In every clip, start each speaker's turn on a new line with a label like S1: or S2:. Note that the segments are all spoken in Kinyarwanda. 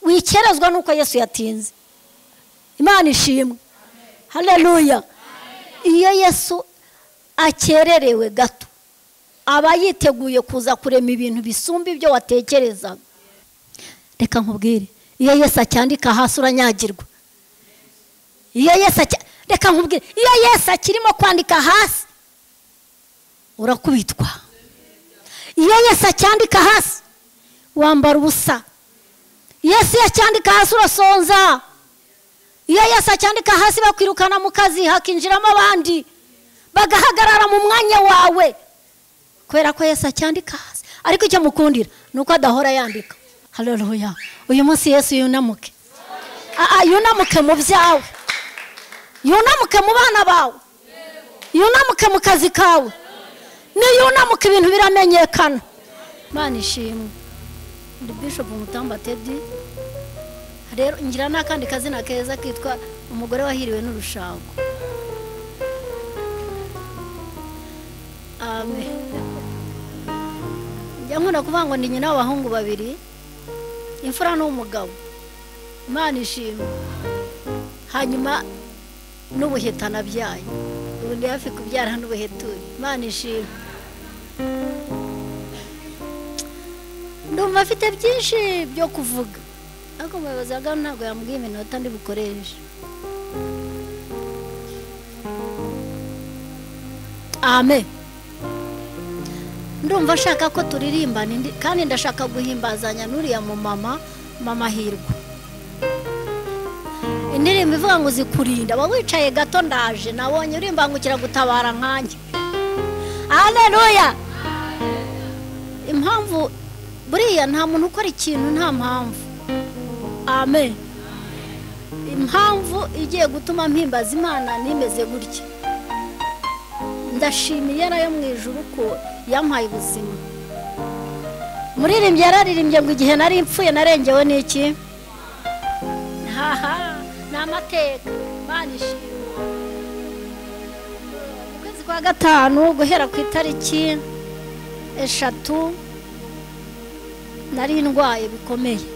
S1: wikerezwa nuko Yesu yatinze. Imana ishimwe. Haleluya. Iyo Yesu akererewe gato aba yiteguye kuza kurema ibintu bisumba ibyo watekerezaga. Reka nkubwire, iyo Yesu acyandika hasi uranyagirwa. Reka nkubwire, iyo Yesu akirimo kwandika hasi urakubitwa. Iyo Yesu acyandika hasi wambara ubusa. Yesu yacyandika hasi urasonza. Iyo Yesu acyandika hasi bakwirukana mu kazi hakinjiramo abandi bagahagarara mu mwanya wawe kubera ko Yesu acyandika hasi. Ariko icyo mukundira nuko adahora yandika. Haleluya. Uyu munsi Yesu yunamuke. Yunamuke mu byawe, yunamuke mu bana bawe, yunamuke mu kazi kawe, niyunamuke ibintu biramenyekana. Imana ishimwe. Ndi Bishop Mutamba Teddy. Rero ngira nakandi kazina keza kitwa umugore wahiriwe n'urushago. Amen. Yankunda kuvuga ngo ndi nyina w'abahungu babiri, imfura n'umugabo. Imana ishimwe. Hanyuma n'ubuhetana byayo. Ubundi hafi kubyara n'ubuheturi. Imana ishimwe. Ndumva afite byinshi byo kuvuga. Ariko umuyobozi wa gahunda ntabwo yambwiye iminota ndi bukoreshe. Amen. Ndumva ashaka ko turirimbana kandi ndashaka guhimbazanya n'uriya mu mama Hirwa. Indirimbo ivuga ngo zikurinda. Wawicaye gato ndaje nabonye urimbangukira gutabara nkanjye. Haleluya. Impamvu buriya nta muntu ukora ikintu nta mpamvu. Amen. Impamvu igiye gutuma mpimbaza Imana nimeze gutya. Ndashimiye nayo mu ijuru ko yampaye ubuzima. Muririmbye yararirimbye ngo igihe nari mpfuye narengewe n'iki? N'amateka. Imana ishimwe. Ukwezi kwa gatanu guhera ku itariki 3 nari ndwaye bikomeye.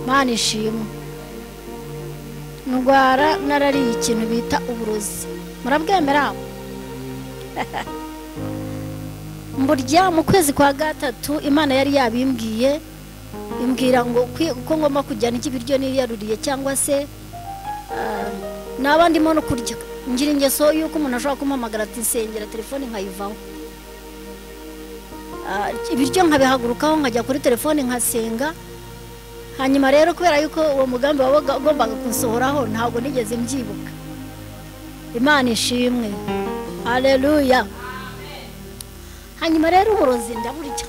S1: Imana ishimwe. Ndwara narariye ikintu bita uburozi. Murabwemera? Mburya mu kwezi kwa gatatu Imana yari yabimbwiye, imbwira ngo uko ngomba kujyana ikibiryo niyaruriye cyangwa se nabandi mo no kurya. Ngira ingeso yuko umuntu ashobora kumpamagara ati nsengera telefone nkayivaho. Ibiryo nkabihagurukaho nkajya kuri telefone nkasenga. Hanyuma rero kubera yuko uwo mugambi wagombaga kunsohoraho ntabwo nigeze mbyibuka. Imana ishimwe. Haleluya. Hanyuma rero uburozi ndaburya.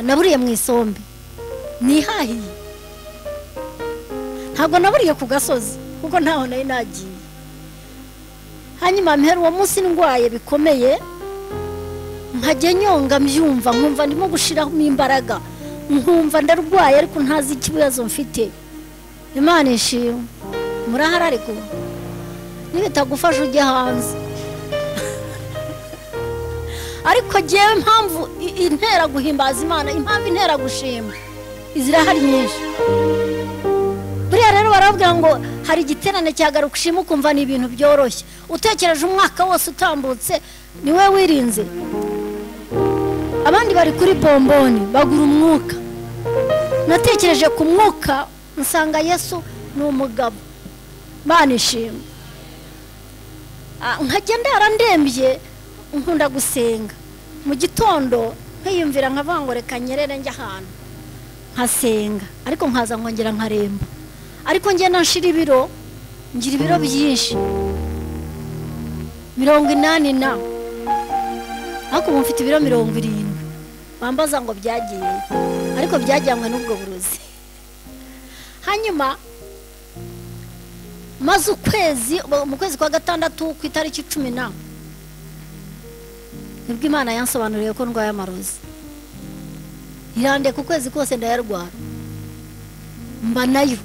S1: Naburiye mu isombe. Nihahiye. Ntabwo naburiye ku gasozi kuko ntaho nari nagiye. Hanyuma mpera uwo munsi ndwaye bikomeye. Nkajya nyonga mbyumva nkumva ndimo gushiraho imbaraga. Nkumva ndarwaye ariko ntazi ikibazo mfite. Imana ishimwe. Murahara ariko nibitagufasha ujye hanze. Ariko giye impamvu intera guhimbaza Imana, impamvu intera gushima izirahari nyinshi. Buriya rero baravuga ngo hari igiterane cyagaruka ushima ukumva ni ibintu byoroshye. Utekereje umwaka wose utambutse niwe wirinze. Abandi bari kuri bomboni bagura umwuka. Natekereje ku mwuka nsanga Yesu ni umugabo. Imana ishimwe. Nkagenda yarandembye nkunda gusenga. Mu gitondo nkiyumvira nkavuga ngo reka nyerere njya ahantu nkasenga, ariko nkaza nkongera nkaremba. Ariko ngenda nshira ibiro, ngira ibiro byinshi 80 na ariko mufite ibiro 70. Bambaza ngo byagiye, ariko byajyanywe n'ubwo burozi. Hanyuma maze ukwezi, mu kwezi kwa gatandatu ku itariki 10 nibwo Imana yansobanuriye ko ndwaye amarozi. Irande ku kwezi kose ndayarwara. Mba nayo.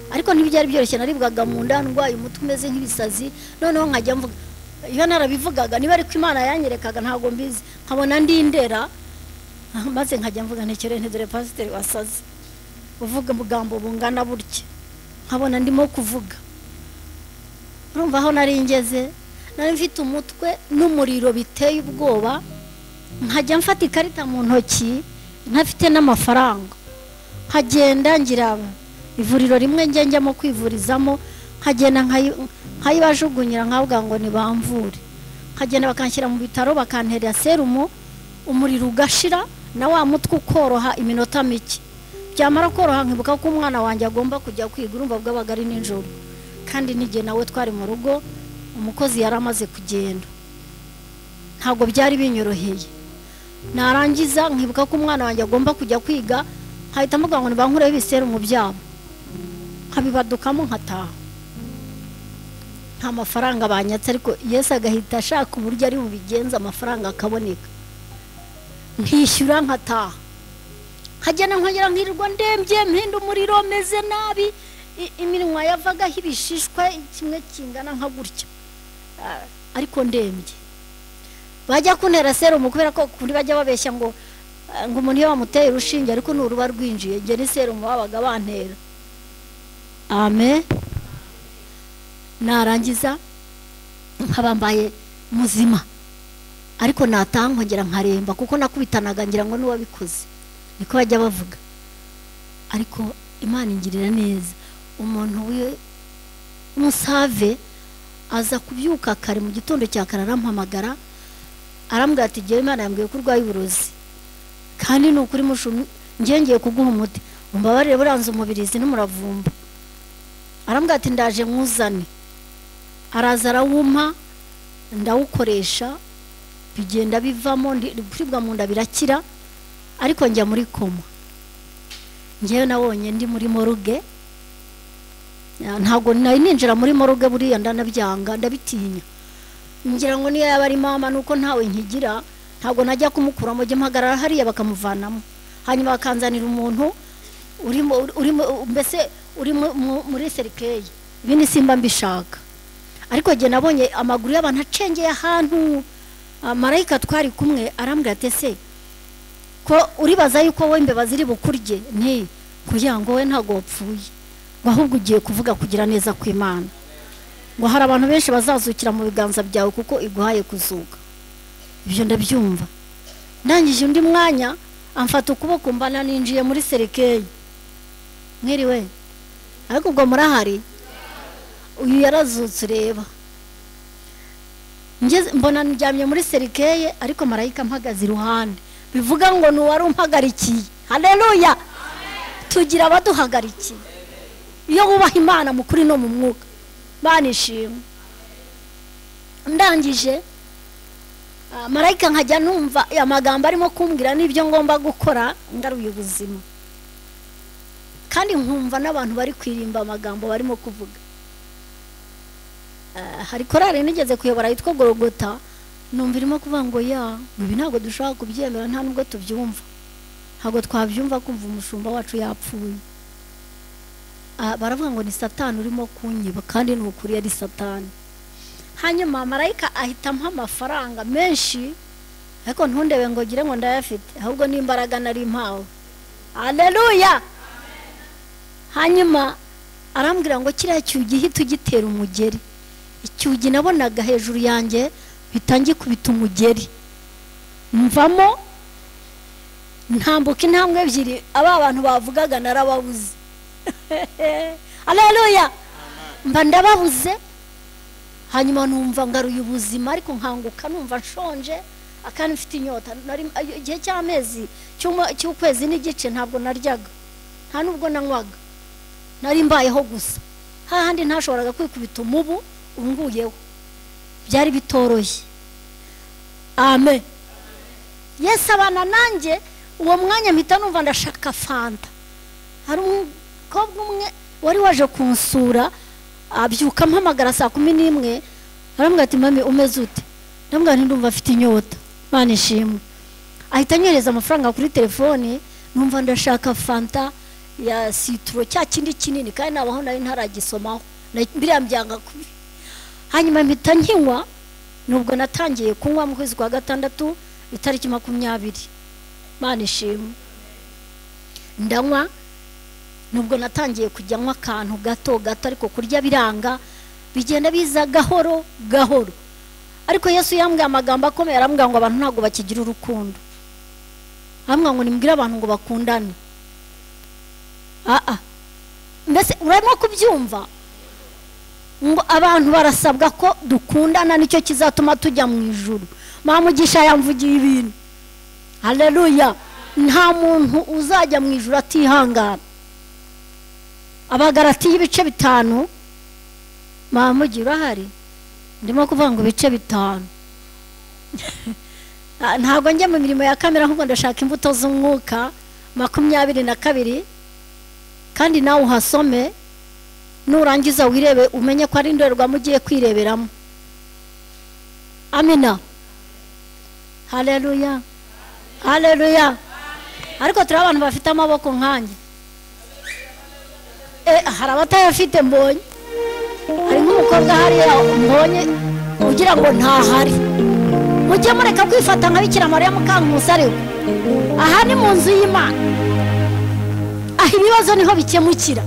S1: Ariko ntibyari byoroshye, naribwaga mu nda ndwaye umutwe umeze nk'ibisazi. Noneho nkajya mvuga, iyo narabivugaga niba ariko Imana yanyerekaga ntago mbizi. Nkabona ndi indera maze nkajya mvuga ntekere ntedere pasiteri wasaze uvuga umugambo bungana burya nkabona ndimo kuvuga. Urumva aho nari ngeze, nari mfite umutwe n'umuriro biteye ubwoba, nkajya mfata ikarita mu ntoki ntafite n'amafaranga, nkagenda ngira ivuriro rimwe njyamo kwivurizamo, nkagenda nkayibajugunyira nkavuga ngo nibamvure, nkagenda bakanshyira mu bitaro bakantera serumu, umuriro ugashira na wa mutwe ukoroha iminota mike. Byamara koroha nkibuka ko umwana wanjye agomba kujya kwiga, urumva bwabaga ari nijoro kandi nige nawe twari mu rugo, umukozi yaramaze kugenda, ntabwo byari binyoroheye. Narangiza nkibuka ko umwana wanjye agomba kujya kwiga, hahita mvuga ngo nibankureho ibiserumu byabo, nkabibadukamo nkataha. Nta mafaranga banyatse, ariko Yesu agahita ashaka uburyo ari bubigenza amafaranga akaboneka, nkishyura nkataha. Nkagenda nkongera nkirirwa ndembye, mpinda umuriro, meze nabi, iminwa yavagaho ibishishwa kimwe kingana nka gutya, ariko ndembye. Bajya kuntera serumu kubera ko kuri bajya babeshya ngo umuntu iyo bamuteye urushinge ariko n'uruba rwinjiye, nge ni serumu babaga bantera. Amen. Narangiza nkabambaye muzima, ariko nataha nkongera nkaremba kuko nakubitanaga ngira ngo n'uwabikoze, niko bajya bavuga. Ariko Imana ingirira neza. Umuntu umusave aza kubyuka kare mu gitondo cya kare, arampamagara arambwira ati ngewe Imana yambwiye ko urwaye uburozi kandi ni ukuri mushumi, ngiye kuguha umuti, umbabarire buranze umubirizi n'umuravumba. Arambwira ati ndaje mwuzane. Araza arawumpa, ndawukoresha, bigenda bivamo, kuribwa mu nda birakira, ariko njya muri koma. Ngewe nabonye ndi muri moruge, ntabwo nari ninjira muri moruge, buriya ndanabyanga, ndabitinya. Ngira ngo niyo yaba ari mama nuko ntawe nkigira, ntabwo najya kumukuramo, njye mpagarara hariya bakamuvanamo, hanyuma bakanzanira umuntu mbese uri muri serikeye, ibindi simba mbishaka. Ariko njye nabonye amaguru y'abantu acengeye ahantu, marayika twari kumwe arambwira ati ese ko uribaza yuko wowe imbeba ziri bukurye? Nti kugira ngo we ntago wapfuye, ngo ahubwo ugiye kuvuga kugira neza kw'Imana, ngo hari abantu benshi bazazukira mu biganza byawe kuko iguhaye kuzuka. Ibyo ndabyumva. Ndangije undi mwanya amfata ukuboko mbana ninjiye muri serikeye. Mwiriwe, ariko ubwo murahari? Uyu yarazutse ureba. Mbona njyamye muri serikeye, ariko marayika mpagaze iruhande, bivuga ngo ni wari umpagarikiye. Haleluya. Tugira abaduhagarikiye iyo wubaha Imana mu kuri no mu mwuka. Banishimwe. Ndangije marayika nkajya numva amagambo arimo kumbwira n'ibyo ngomba gukora, ngaruye ubuzima, kandi nkumva n'abantu bari kwirimba amagambo barimo kuvuga. Hari korari nigeze kuyobora yitwa Gorogota, numva irimo kuvuga ngo ibi ntabwo dushaka kubyemera, nta nubwo tubyumva, ntabwo twabyumva kumva umushumba wacu yapfuye. Baravuga ngo ni Satani urimo kunyiba, kandi ni ukuri yari Satani. Hanyuma marayika ahita ampa amafaranga menshi, ariko ntundebe ngo gire ngo ndayafite, ahubwo n'imbaraga nari mpawe. Haleluya. Hanyuma arambwira ngo kiriya cyugi hita ugitera umugeri. Icyugi nabonaga hejuru yanjye bitangiye kubita umugeri, mvamo ntambuka intambwe ebyiri, aba bantu bavugaga narababuze. Haleluya. Mba ndababuze, hanyuma numva ngaruye ubuzima, ariko nkanguka numva nshonje, akandi mfite inyota. Igihe cy'amezi cy'ukwezi n'igice ntabwo naryaga, nta nubwo nanywaga, nari mbayeho gusa, hahandi ntashoboraga kwikubita umubu unguyeho, byari bitoroshye. Amen. Yesu abana nanjye uwo mwanya mpita numva ndashaka fanta. Hari umukobwa umwe wari waje kunsura, abyuka mpamagara saa 11, arambwira ati mami umeze ute? Ndambwira nti ndumva afite inyota. Banishimwe. Ahita anyereza amafaranga kuri telefone, numva ndashaka fanta ya citro, cya kindi kinini, kandi nabaho nari ntaragisomaho, biriya mbyanga kubi. Hanyuma mpita nkinywa, nubwo natangiye kunywa mu kwezi kwa gatandatu itariki 20. Imana ishimwe. Ndanywa nubwo natangiye kujyanywa akantu gato gato, ariko kurya biranga, bigenda biza gahoro gahoro. Ariko Yesu yambwiye amagambo akomeye, arambwira ngo abantu ntabwo bakigira urukundo. Arambwira ngo nimbwire abantu ngo bakundane. Mbese urimo kubyumva ngo abantu barasabwa ko dukundana, nicyo kizatuma tujya mu ijuru. Mamugisha yamvugiye ibintu. Haleluya. Nta muntu uzajya mu ijuru atihangana. Abagalatiya ibice 5. Mamugira hari ndimo kuvuga ngo ibice 5. Ntabwo njye mu mirimo ya kamera, ahubwo ndashaka imbuto z'umwuka 22. Kandi nawe uhasome, nurangiza wirebe umenye ko ari indorerwamo ugiye kwireberamo. Amina. Haleluya. Haleluya. Ariko turi abantu bafite amaboko nkanjye. Hari abatayafite mbonye. Hari nk'umukobwa hariya mbonye ugira ngo ntahari. Mujye mureka kwifata nka Bikira Mariya Mukankusi ariwe. Aha ni mu nzu y'Imana. Aha ibibazo niho bikemukira.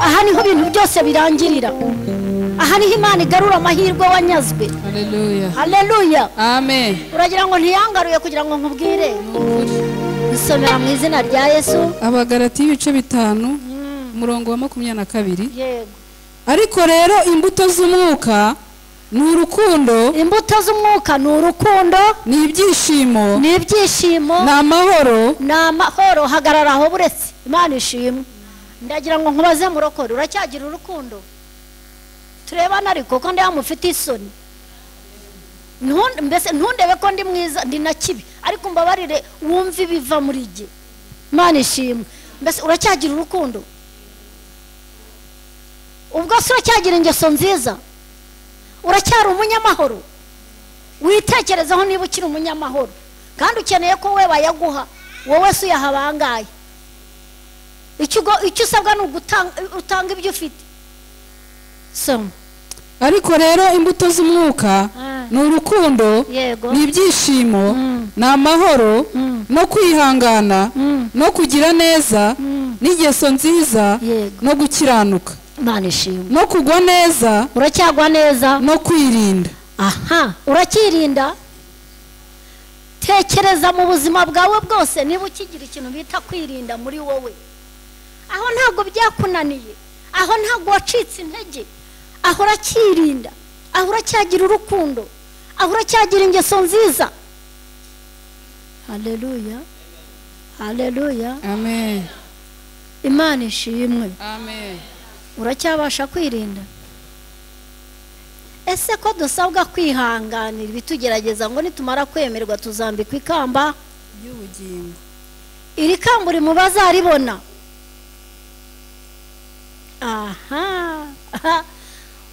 S1: Aha niho ibintu byose birangirira. Aha niho Imana igarura amahirwe wanyazwe.
S2: Haleluya.
S1: Haleluya.
S2: Amen.
S1: Uragira ngo ntiyangaruye kugira ngo nkubwire. Isomera mu izina rya Yesu.
S2: Abagalatiya ibice 5 umurongo wa 22.
S1: Yego.
S2: Ariko rero imbuto z'umwuka ni urukundo.
S1: Imbuto z'umwuka ni urukundo,
S2: ni ibyishimo,
S1: ni ibyishimo,
S2: ni amahoro,
S1: ni amahoro. Hagarara aho buretse. Imana ishimwe. Ndagira ngo nkubaze murokore, uracyagira urukundo? Turebana ariko ko ndamufite isoni. Mbese ntundebe ko ndi mwiza ndi na kibi, ariko mbabarire wumve biva muri jye. Imana ishimwe. Mbese uracyagira urukundo? Ubwo se uracyagira ingeso nziza? Uracyari umunyamahoro? Witekerezaho niba ukiri umunyamahoro, kandi ukeneye ko we bayaguha, wowe se uyahabangaye. Icyo usabwa ni utanga ibyo ufite.
S2: Ariko rero imbuto z'umwuka ni urukundo, ni ibyishimo, ni amahoro, no kwihangana, no kugira neza, n'ingeso nziza, no gukiranuka, no kugwa neza.
S1: Uracyagwa neza?
S2: No kwirinda.
S1: Aha, urakirinda? Tekereza mu buzima bwawe bwose niba ukigira ikintu bita kwirinda muri wowe. Aho ntabwo byakunaniye, aho ntabwo wacitse intege, aho urakirinda, aho uracyagira urukundo, aho uracyagira ingeso nziza. Haleluya. Haleluya.
S2: Amen.
S1: Imana ishimwe.
S2: Amen.
S1: Uracyabasha kwirinda? Ese ko dusabwa kwihanganira ibitugerageza ngo nitumara kwemerwa tuzambikwa ikamba
S2: y'ubugingo.
S1: Iri kamba uri mu bazaribona. Aha.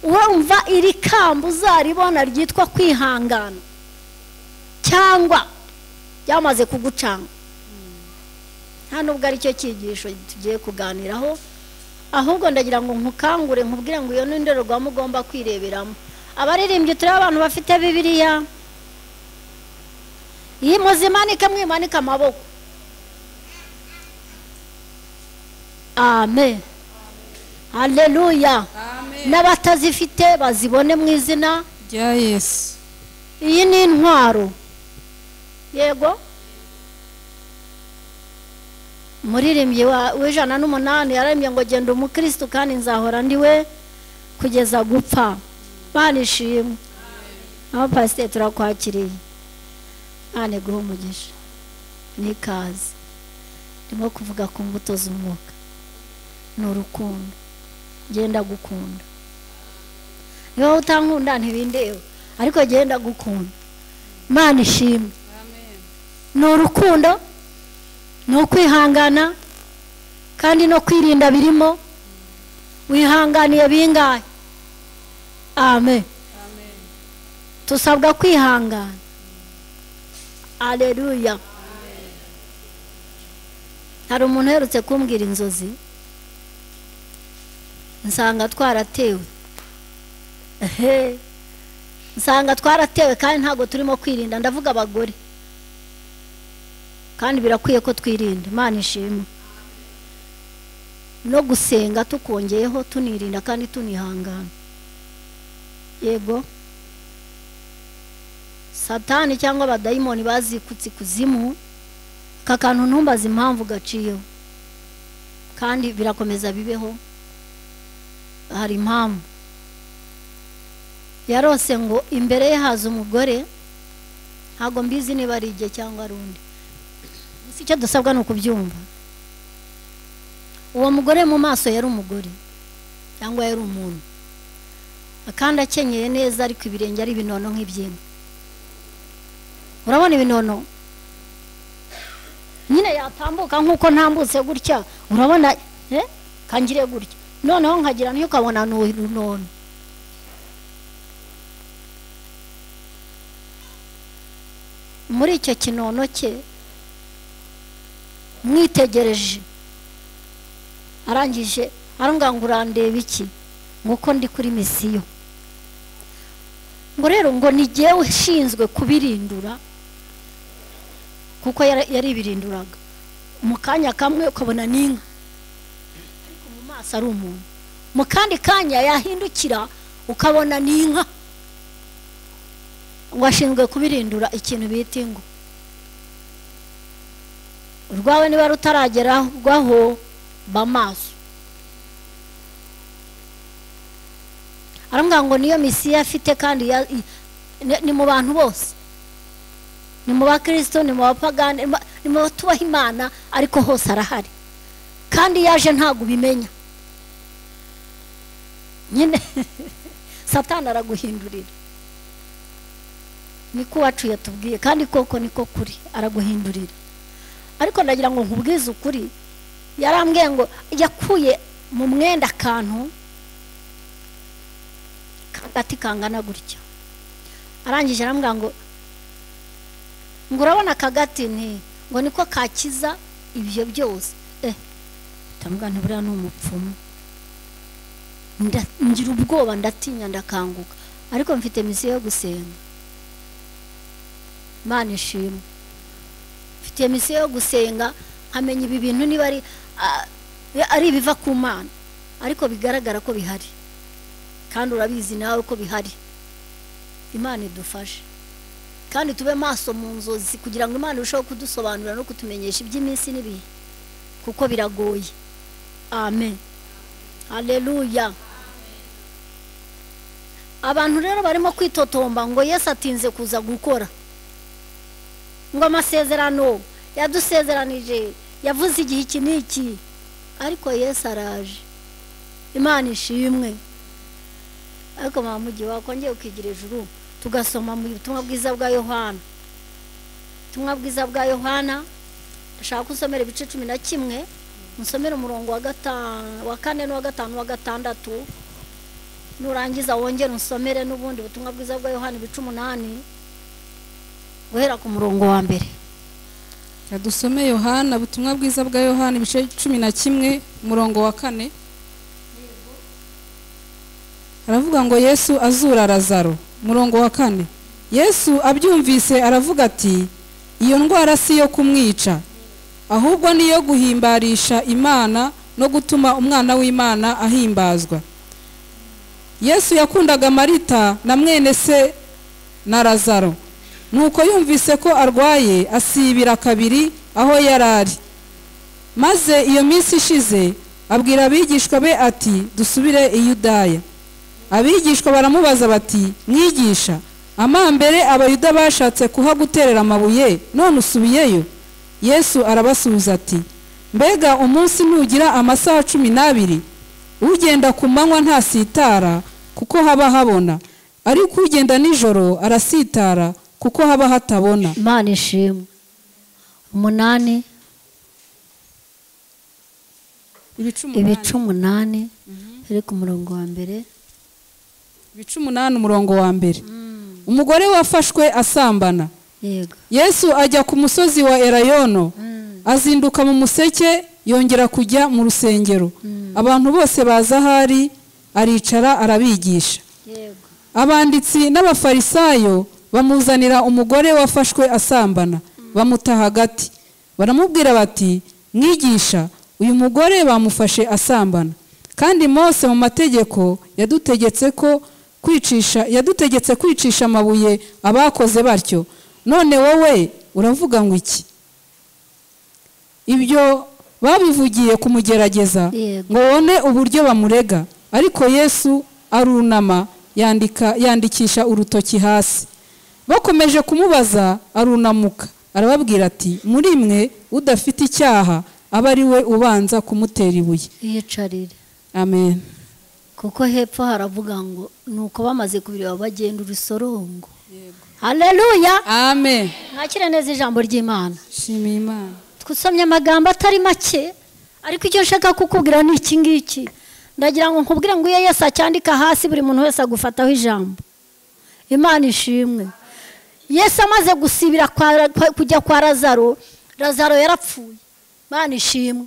S1: Urumva iri kamba uzaribona ryitwa kwihangana, cyangwa byamaze kugucanga? Nta nubwo ari cyo cyigisho tugiye kuganiraho, ahubwo ndagira ngo nkukangure nkubwire ngo iyo ni indorerwamo ugomba kwireberamo. Abaririmbyi turi abantu bafite Bibiliya. Iyi muzimanike mwimanika amaboko. Amen. Haleluya. N'abatazifite bazibone mu izina
S2: rya Yesu.
S1: Iyi ni intwaro. Yego. Muririmbyi wa 108 yarambye ngo genda umukristo kandi nzahora ndiwe kugeza gupfa. Bana ishimwe. Aho pastor turakwakiriye. Ane guha umugisha. Ni kazi. Ndimo kuvuga ku mbuto z'umwuka. Ni urukundo. Genda gukunda. Niba utankunda ntibindewe, ariko genda gukunda. Imana ishimwe.
S2: Amen.
S1: Ni urukundo, no kwihangana, kandi no kwirinda birimo. Wihanganiye bingahe? Amen.
S2: Amen.
S1: Tusabwa kwihangana. Haleluya.
S2: Amen.
S1: Hari umuntu uherutse kumbwira inzozi, nsanga twaratewe. Nsanga twaratewe kandi ntago turimo kwirinda. Ndavuga abagore. kandi birakwiye ko twirinda. Imana ishimwe. No gusenga tukongeyeho tunirinda kandi tunihangana. Yego, Satani cyangwa abadayimoni bazikutse kuzimu, kakantu ntumbaze impamvu gaciyeho, kandi birakomeza bibeho. Hari impamvu. Yarose ngo imbere ye haza umugore, ntago mbizi niba ari igihe cyangwa ari undi, si icyo dusabwa ni ukubyumva. Uwo mugore mu maso yari umugore cyangwa yari umuntu, kandi akenyeye neza, ariko ibirenge ari ibinono nk'ibyinyo. Urabona ibinono nyine yatambuka nk'uko ntambutse gutya, urabona kangire gutya, noneho nkagira niyo ukabona n'urunono. Muri icyo kinono cye mwitegereje, arangije arambwira ngo urandeba iki, nk'uko ndi kuri misiyo. Ngo rero ngo ni jyewe ushinzwe kubirindura, kuko yari ibirinduraga. Mu kanya kamwe ukabona n'inka, ariko mu maso ari umuntu. Mu kandi kanya yahindukira ukabona n'inka. Ngo ashinzwe kubirindura ikintu bita ingo. Urwawe niba rutarageraho bamaso. Arambwira ngo niyo misiyo afite, kandi ni mu bantu bose, ni mu bakristo, ni mu bapagani, ni mu batubaha Imana, ariko hose arahari. Kandi yaje ntago ubimenya nyine. Satani araguhindurira. Niko wacu yatubwiye, kandi koko niko kuri, araguhindurira. Ariko ndagira ngo nkubwize ukuri, yarambwiye ngo yakuye mu mwenda akantu kagati kangana gutya. Arangije arambwira ngo urabona akagati ngo niko kakiza ibyo byose. Tambwa ntibura n'umupfumu. Ngira ubwoba, ndatinya, ndakanguka, ariko mfite misiyo yo gusenga. Imana ishimwe. Mfite misiyo yo gusenga, nkamenya ibi bintu niba ari ibiva ku Mana, ariko bigaragara ko bihari, kandi urabizi nawe ko bihari. Imana idufashe, kandi tube maso mu nzozi, kugira ngo Imana irusheho kudusobanurira no kutumenyesha iby'iminsi n'ibihe, kuko biragoye. Amen, haleluya. Abantu rero barimo kwitotomba ngo Yesu atinze kuza gukora, ngo amasezerano yadusezeranije, yavuze igihe iki n'iki, ariko Yesu araje. Imana ishimwe. Ariko mamugi wakongeye ukigira ejuru, tugasoma mu butumwa bwiza bwa Yohana. Ubutumwa bwiza bwa Yohana, ndashaka kusomera ibice 11, musomere umurongo wa 4 n'uwa 5 n'uwa 6. Nurangiza wongere usomere n'ubundi butumwa bwiza bwa Yohana ibice 8, guhera ku murongo wa mbere.
S2: Dusome Yohana, ubutumwa bwiza bwa Yohana ibice 11 umurongo wa 4. Aravuga ngo Yesu azura Lazaro. Murongo wa 4. Yesu abyumvise aravuga ati, iyo ndwara si yo kumwica, ahubwo niyo guhimbarisha Imana no gutuma umwana w'Imana ahimbazwa. Yesu yakundaga Marita na mwene se na Lazaro. Nuko yumvise ko arwaye, asibira kabiri aho yarari. Maze iyo minsi ishize abwira abigishwa be ati, dusubire i Yudaya. Abigishwa baramubaza bati, mwigisha, amambere abayuda bashatse kuhaguterera amabuye, none usubiyeyo? Yesu arabasubiza ati, mbega umunsi ntugira amasaha 12? Ugenda ku manywa ntasitara, kuko haba habona, ariko ugenda nijoro arasitara, kuko haba hatabona.
S1: Imana ishimwe. 8 ibice 8 iri ku murongo wa mbere.
S2: Ibice 8 umurongo wa mbere. Umugore wafashwe asambana.
S1: Yego.
S2: Yesu ajya ku musozi wa Elayono, azinduka mu museke, yongera kujya mu rusengero. Abantu bose baza hari, aricara arabigisha.
S1: Yego.
S2: Abanditsi n'abafarisayo bamuzanira umugore wafashwe asambana, bamuta hagati. baramubwira bati mwigisha, uyu mugore bamufashe asambana, kandi Mose mu mategeko yadutegetse kwicisha amabuye abakoze batyo, none wowe uravuga ngo iki? Ibyo babivugiye kumugerageza ngo bone uburyo bamurega, ariko Yesu arunama yandikisha urutoki hasi. Bakomeje kumubaza arunamuka arababwira ati muri mwe udafite icyaha aba ari we ubanza kumutera ibuye.
S1: Yicarire.
S2: Amen.
S1: Kuko hepfo haravuga ngo nuko bamaze kubireba bagenda urusorongo. Haleluya.
S2: Amen.
S1: Mwakire neza ijambo ry'Imana.
S2: Shimiye Imana.
S1: Twusomye amagambo atari make, ariko icyo nshaka kukubwira ni iki ngiki. Ndagira ngo nkubwire ngo iyo Yesu acyandika hasi buri muntu wese agufataho ijambo. Imana ishimwe. Yesu amaze gusibira kujya kwa Lazaro, Lazaro yarapfuye. Imana ishimwe.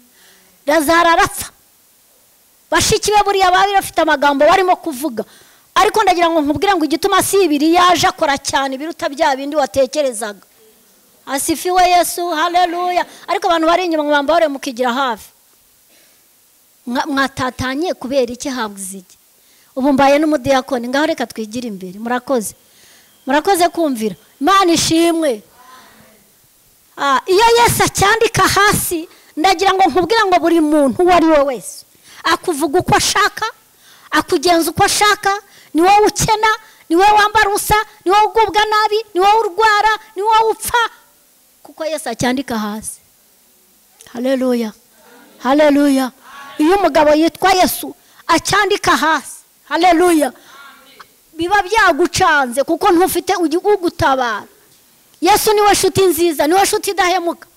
S1: Lazaro arapfa. Bashiki be buriya bari bafite amagambo barimo kuvuga, ariko ndagira ngo nkubwire ngo igituma asibiri yaje akora cyane biruta bya bindi watekerezaga. Asifiwe Yesu. Haleluya. Ariko abantu bari inyuma ngo bambare mukigira hafi. Mwatatanye kubera iki habuze iki? Ubu mbaye n'umudiyakoni, ngaho reka twigira imbere. Murakoze kumvira. Imana ishimwe. Iyo Yesu acyandika hasi, ndagira ngo nkubwire ngo buri muntu uwo ari we wese akuvuga uko ashaka, akugenza uko ashaka, ni wowe ukena, ni wowe wambara ubusa, ni wowe ugubwa nabi, ni wowe urwara, ni wowe upfa, kuko Yesu acyandika hasi. Haleluya. Haleluya. Iyo umugabo yitwa Yesu acyandika hasi, haleluya, biba byagucanze kuko ntufite ugutabara. Yesu niwe nshuti nziza, niwe nshuti idahemuka.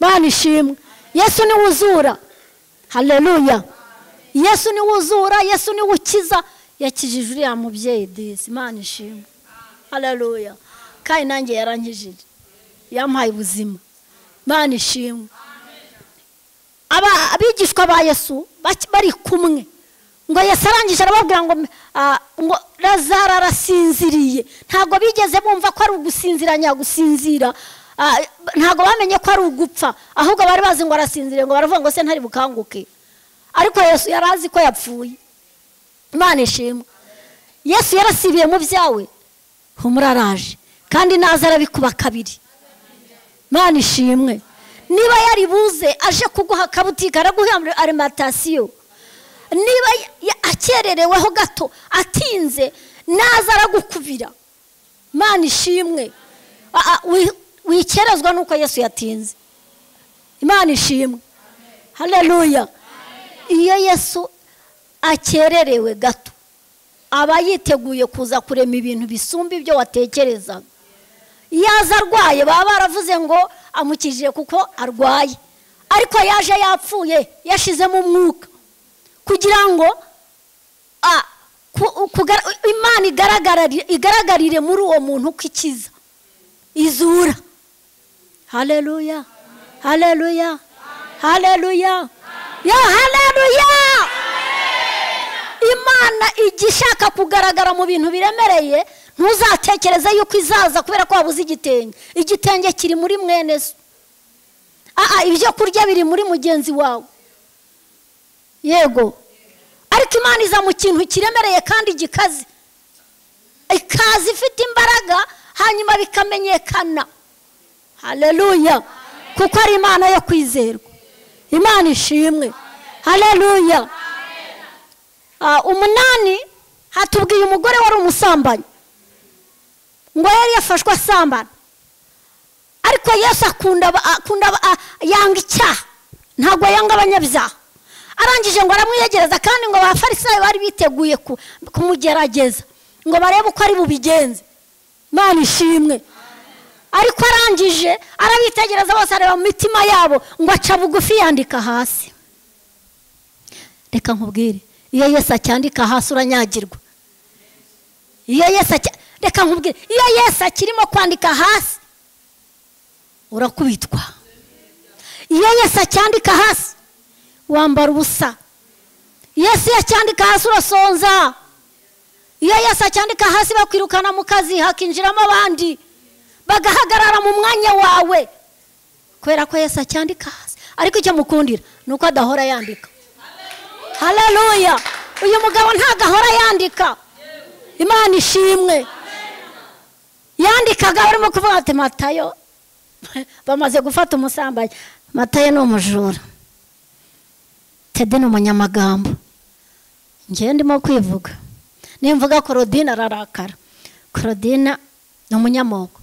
S1: Imana ishimwe. Yesu niwe uzura. Haleluya. Yesu niwe uzura, Yesu niwe ukiza. Yakijije uriya mubyeyi disi. Imana ishimwe. Haleluya. Kandi nanjye yarankijije, yampaye ubuzima. Imana ishimwe. Abigishwa ba Yesu bari kumwe, ngo Yesu arangije arababwira ngo Lazaro arasinziriye. Ntago bigeze bumva ko ari ugusinziranya gusinzira, ntago bamenye ko ari ugupfa, ahubwo bari bazi ngo arasinziriye, ngo baravuga ngo se ntari bukanguke. Ariko Yesu yarazi ko yapfuye. Imana ishimwe. Yesu yarasibiye mu byawe, humuraraje kandi naza arabikuba kabiri. Imana ishimwe. Niba yari buze aje kuguha kabutika araguha alimentation, niba akerereweho gato atinze naza aragukubira. Imana ishimwe. Wikerezwa nuko Yesu yatinze. Imana ishimwe. Haleluya. Iyo Yesu akererewe gato aba yiteguye kuza kurema ibintu bisumba ibyo watekerezaga. Yaza arwaye baba baravuze ngo amukijije kuko arwaye, ariko yaje yapfuye yashizemo umwuka kugira ngo Imana igaragarire muri uwo muntu kwikiza izura. Haleluya. Haleluya. Haleluya. Ya haleluya. Imana igishaka kugaragara mu bintu biremereye, ntuzatekereza yuko izaza kubera ko wabuze igitenge. Igitenge kiri muri mwene so. Ibyo kurya biri muri mugenzi wawe. Yego. Ariko Imana iza mu kintu kiremereye kandi gikaze. Ikazi ifite imbaraga hanyuma bikamenyekana. Haleluya. Kuko ari Imana yo kwizerwa. Imana ishimwe. Haleluya. Umunani hatubwiye umugore wari umusambanyi ngo yari yafashwe asambana, ariko Yesu akunda yanga icyaha, ntabwo yanga abanyabyaha. Arangije ngo aramwiyegereza, kandi ngo abafarisayo bari biteguye kumugerageza ngo barebe uko ari bubigenze. Imana ishimwe. Ariko arangije arabitegereza bose, areba mu mitima yabo, ngo aca bugufi yandika hasi. Reka nkubwire, iyo Yesu acyandika hasi uranyagirwa. Reka nkubwire, iyo Yesu akirimo kwandika hasi urakubitwa. Iyo Yesu acyandika hasi wambara ubusa. Yesu yacyandika hasi urasonza. Iyo Yesu acyandika hasi bakwirukana mu kazi, hakinjiramo abandi bagahagarara mu mwanya wawe. kubera ko Yesu acyandika hasi. Ariko icyo mukundira nuko adahora yandika. Haleluya. Uyu mugabo ntago ahora yandika. Imana ishimwe. Yandikaga barimo kuvuga ati Matayo bamaze gufata umusambanyi. Matayo ni umujura, Tede ni umunyamagambo, njye ndimo kwivuga. Nimvuga Claudine ararakara. Claudine ni umunyamoko.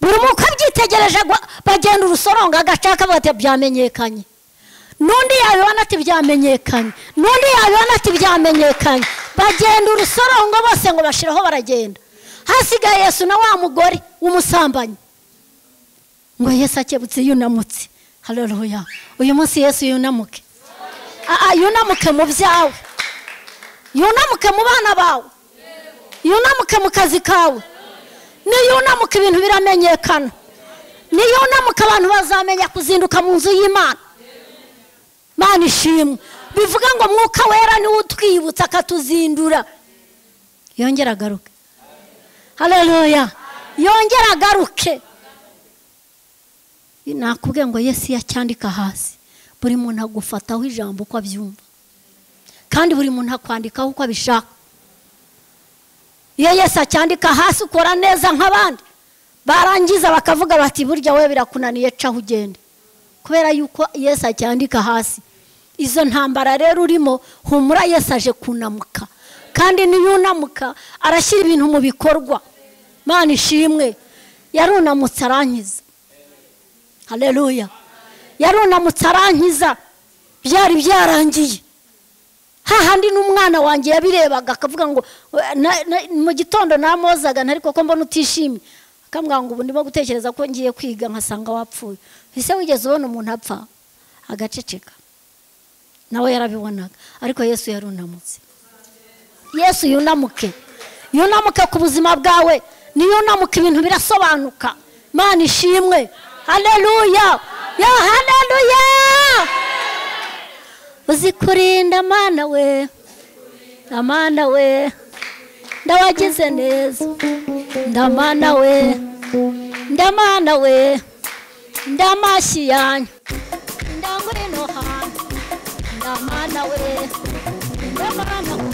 S1: Buri muko abyitegereje bagenda urusoronga agacaka bati byamenyekanye. Nundi yabibona ati byamenyekanye. Nundi yabibona ati byamenyekanye. Bagenda urusorongo bose ngo bashiraho baragenda. Hasigaye Yesu na wa mugore w'umusambanyi. Ngo Yesu akebutse yunamutse. Haleluya. Uyu munsi Yesu yunamuke. Yunamuke mu byawe. Yunamuke mu bana bawe. Yunamuke mu kazi kawe. Niyunamuke ibintu biramenyekana. Niyunamuke abantu bazamenya kuzinduka mu nzu y'Imana. Mana ishimwe. Bivuga ngo Mwuka Wera ni utwibutsa akatuzindura. Yongera agaruke. Haleluya. Yongera agaruke. Nakubwiye ngo Yesu yacyandika hasi. Buri muntu agufataho ijambo uko abyumva. Kandi buri muntu akwandikaho uko abishaka. Iyo Yesu acyandika hasi ukora neza nk'abandi. Barangiza bakavuga bati burya we birakunaniye caho ugende. Kubera yuko Yesu acyandika hasi. Izo ntambara rero urimo humura Yesu aje kunamuka. Kandi niyunamuka arashyira ibintu mu bikorwa. Mana ishimwe. Yarunamutse arankiza. Haleluya. Yarunamutse arankiza. Byari byarangiye. Hahandi n'umwana wanjye yabirebaga akavuga ngo mu gitondo namozaga ariko ko mbona utishimye. Akambwira ngo ubu ndimo gutekereza ko ngiye kwiga nkasanga wapfuye. Ese wigeze ubona umuntu apfa agaceceka? Nawe yarabibonaga. Ariko Yesu yarunamutse. Yesu yunamuke. Yunamuke ku buzima bwawe. Niyunamuke ibintu birasobanuka. Mana ishimwe. Haleluya. Ya haleluya. Uzikurinda Mana we. Amana we. Ndawagize neza. Ndamana we. Ndamana we. Ndamashi yanyu. Ndamurino hano. Ndamana we. Ndamana we.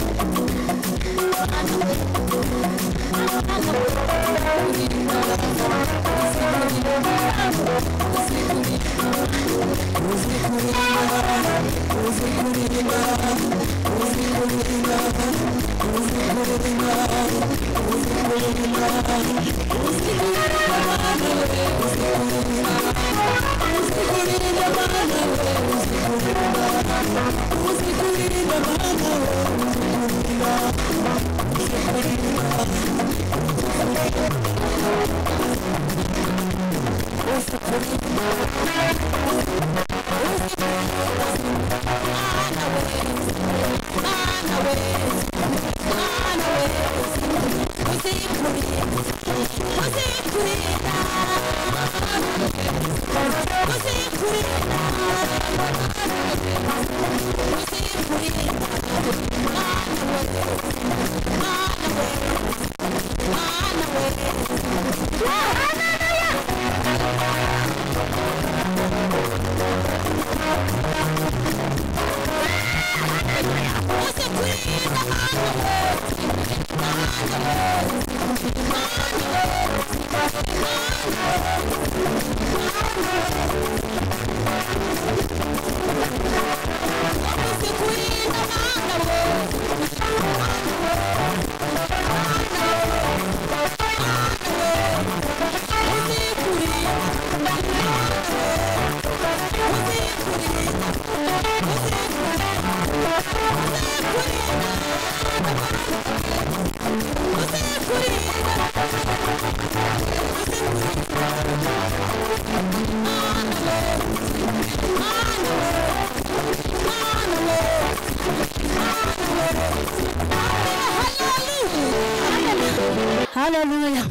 S1: Haleluya.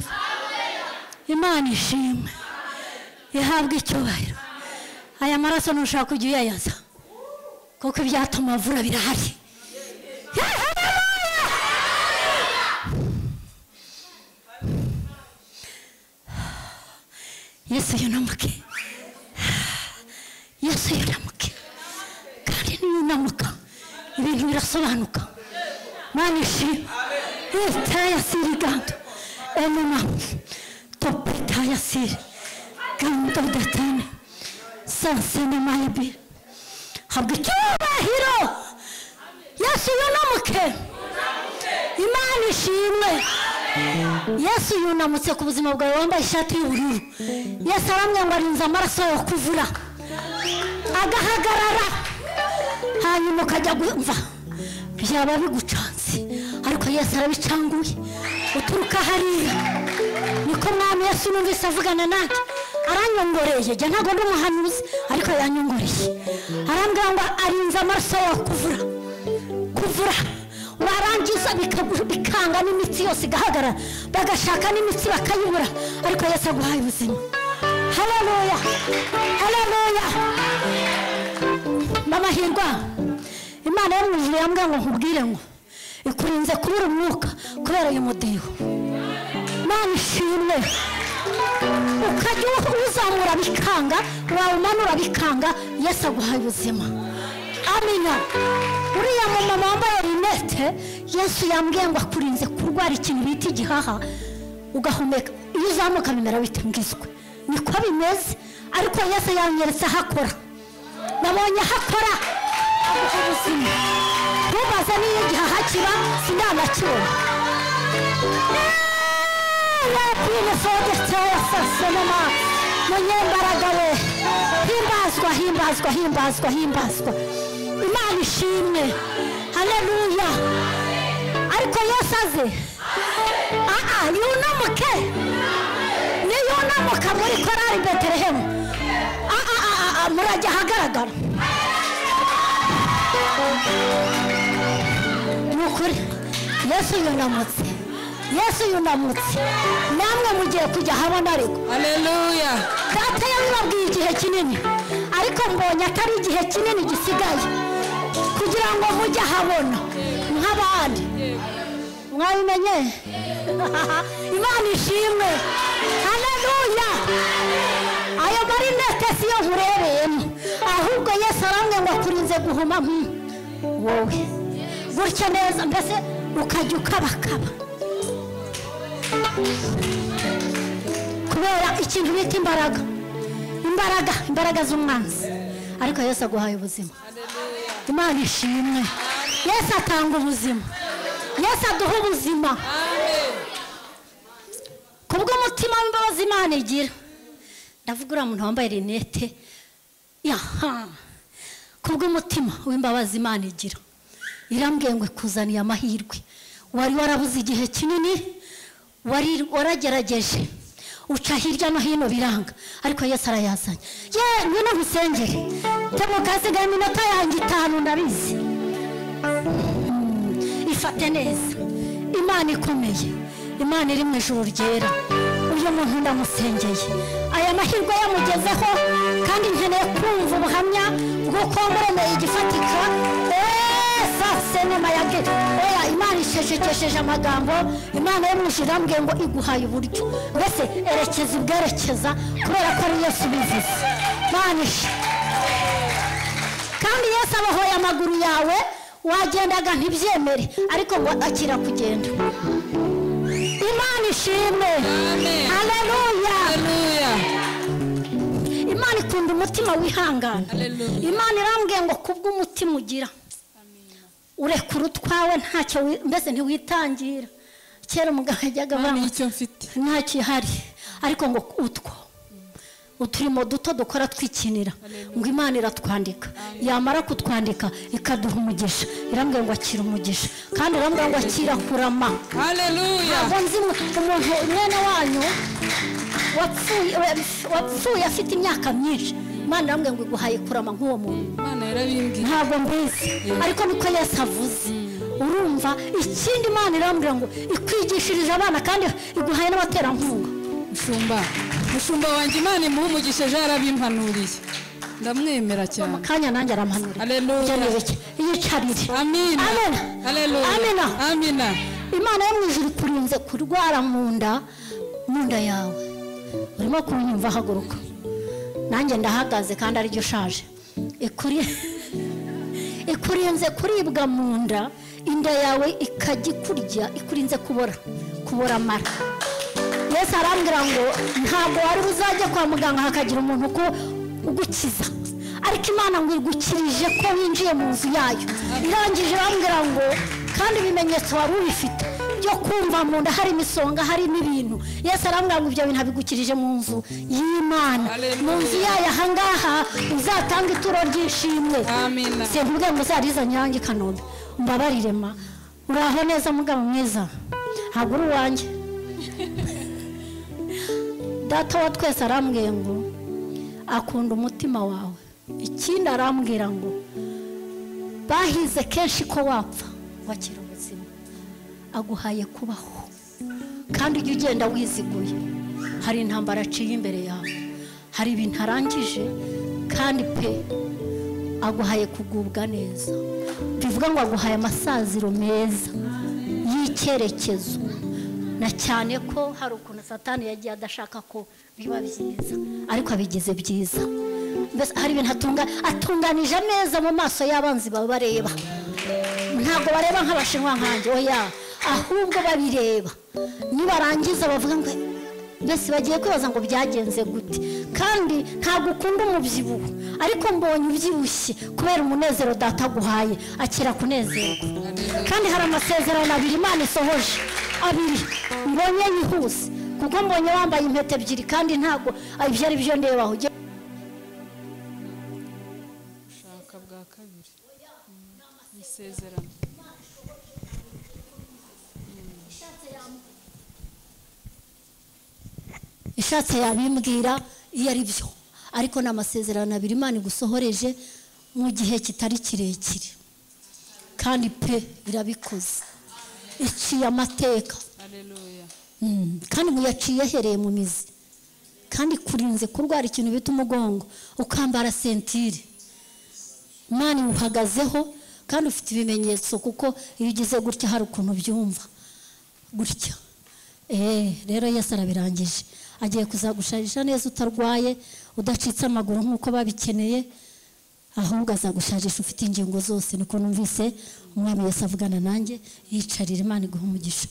S1: Imana ishimwe. Ihabwe icyubahiro. Aya maraso ntushaka kujya uyayaza kuko ibyatuma avura birahari. Yesu yunamuke, Yesu yunamuke, kandi niyunamuka ibintu birasobanuka. Mana ishimwe. Taya siri gando enema topetaya siri gando datane sansene mayibi habwe cyubahiro. Yesu yunamuke, Imana ishimwe. Yesu yunamutse ku buzima bwawe wambaye ishati y'ubururu. Yesu aramwe ngo arinze amaraso yo kuvura agahagarara, hanyuma ukajya kumva byaba bigucanze, ariko Yesu arabicanguye uturuka hariya. Niko mwami Yesu numvise avugana nanjye, aranyongoreye. Jya ntabwo ndi umuhanuzi, ariko yanyongoreye arambwira ngo arinze amaraso yo kuvura. Warangiza bikanga n'imitsi yose igahagarara, bagashaka n'imitsi bakayibura, ariko Yesu aguhaye ubuzima. Haleluya, haleluya. Mama Hirwa, Imana yo mu ijuru yambwiye ngo nkubwire ngo ikurinze kubura umwuka kubera uyu mudiho. Mana ishimwe. Ukajya uzamura bikanga, wawumanura bikanga, Yesu aguhaye ubuzima. Amina. Uriya mama wambaye rinete, Yesu yambwiye ngo akurinze kurwara ikintu bita igihaha ugahumeka. Iyo uzamuka bimera bitambwizwe, niko bimeze. Ariko Yesu yanyeretse hakora, nabonye hakora aguha ubuzima. Ntubaze niyo igihaha kiba sinanakibona. Yapine sodetse yasasenema munyembaraga we. Himbazwa, himbazwa, himbazwa, himbazwa. Imana ishimwe. Haleluya. Ariko Yesu aze yunamuke, niyunamuka muri korari Betelehemu murajya ahagaragara. Nukuri Yesu yunamutse, Yesu yunamutse. Namwe mugiye kujya habona ariko.
S2: Haleluya.
S1: Data yabibabwiye igihe kinini, ariko mbonye atari igihe kinini gisigaye kugira ngo mujye habona nk'abandi. Mwabimenye? Imana ishimwe. Haleluya. Ayo marinete siyo nkurebeyemo, ahubwo Yesu aramwe ngo akurinze guhuma wowe gutya neza, mbese ukajya ukabakaba kubera ikintu bita imbaraga z'umwanzi. Ariko Yesu aguhaye ubuzima. Imana ishimwe. Yesu atanga ubuzima, Yesu aduha ubuzima. Kubw'umutima w'imbabazi Imana igira. Ndavuga uriya muntu wambaye rinete, kubw'umutima w'imbabazi Imana igira, irambwiye ngo ikuzaniye amahirwe. Wari warabuze igihe kinini, waragerageje uca hirya no hino biranga, ariko Yesu arayazanye. Ngwino nkusengere, tebuka hasigaye iminota yanjye 5 ndabizi. Ifate neza. Imana ikomeye, Imana iri mu ijuru ryera. Uyu muntu ndamusengeye, aya mahirwe yamugezeho, kandi nkeneye kumva ubuhamya bw'uko muremeye igifatika. Senema yage oya, Imana isheshekesheje amagambo. Imana yo mu ijuru irambwiye ngo iguhaye uburyo, mbese erekeza ubwerekeza kubera ko ari Yesu ubivuze. Imana kandi Yesu abahoye amaguru yawe, wagendaga ntibyemere, ariko ngo akira kugenda. Imana ishimwe. Haleluya. Imana ikunda umutima wihangana. Imana irambwiye ngo kubw'umutima ugira urekura utwawe ntacyo, mbese ntiwitangira. Kera umugabo yajyaga bamwe
S2: icyo mfite
S1: ntacyo hari, ariko ngo uturimo duto dukora twikinira, ngo Imana iratwandika, yamara kutwandika ikaduha umugisha. Irambwiye ngo akira umugisha, kandi irambwiye ngo akira kurama.
S2: Haleluya.
S1: Ntabwo nzi umuntu mwene wanyu wapfuye afite imyaka myinshi, Imana irambwiye ngo iguhaye kurama nk'uwo muntu.
S2: Imana yarabimbwiye.
S1: Ntabwo mbizi, ariko niko Yesu avuze. Urumva ikindi Imana irambwiye ngo ikwigishirije abana, kandi iguhaye n'abaterankunga.
S2: Mushumba wanjye Imana imuha umugisha, yarabimpanuriye, ndamwemera cyane.
S1: Kanya nanjye arampanura.
S2: Haleluya.
S1: Yicarire.
S2: Amina. Haleluya. Amina.
S1: Imana yo mu ijuru ikurinze kurwara mu nda yawe. urimo kunyumva haguruka nanjye ndahagaze kandi ari ryo shaje ikurinze kuribwa mu nda inda yawe ikajya ikurya ikurinze kubora amara Yesu arambwira ngo ntabwo wari uzajya kwa muganga hakagira umuntu ko ugukiza ariko Imana ngo igukirije ko winjiye mu nzu yayo irangije arambwira ngo kandi ibimenyetso wari ubifite byo kumva mu nda hari imisonga hari n'ibintu Yesu arambwira ngo ibyo bintu abigukirije mu nzu y'Imana mu nzu yayo ahangaha uzatanga ituro ry'ishimwe simvuge ngo uzarizanye yanjye Kanombe mbabarire ma uraho neza mugabo mwiza ntabwo uri uwanjye data wa twese arambwiye ngo akunda umutima wawe ikindi arambwira ngo bahize kenshi ko wapfa wakira ubuzima aguhaye kubaho kandi ujye ugenda wiziguye hari intambara aciye imbere yawe hari ibintu arangije kandi pe aguhaye kugubwa neza bivuga ngo aguhaye amasaziro meza y'icyerekezo na cyane ko hari ukuntu Satani yagiye adashaka ko biba byiza ariko abigize byiza mbese hari ibintu atunganije neza mu maso y'abanzi baba bareba ntabwo bareba nk'abashinwa nkanjye oya ahubwo babireba nibarangiza bavuga ngo mbese bagiye kwibaza ngo byagenze gute kandi ntabwo ukunda umubyibuho ariko mbonye ubyibushye kubera umunezero data aguhaye akira kunezerwa kandi hari amasezerano abiri Imana isohoje abiri mbonye yihuse kuko mbonye wambaye impeta ebyiri kandi ntabwo ibyo ari byo ndebaho
S2: ushaka bwa kabiri isezerano
S1: ishatse yabimbwira iyo ari byo ariko n'amasezerano abiri Imana igusohoreje mu gihe kitari kirekire kandi pe birabikoze iciye amateka
S2: haleluya
S1: kandi muyaciye ahereye mu mizi kandi kurinze kurwara ikintu bita umugongo ukambara sentire Imana uhagazeho kandi ufite ibimenyetso kuko iyo ugize gutya hari ukuntu byumva gutya rero Yesu arabirangije agiye kuzagusharisha neza utarwaye udacitse amaguru nk'uko babikeneye ahubwo azagusharisha ufite ingingo zose niko numvise umwami Yesu avugana nanjye yicarira Imana iguha umugisha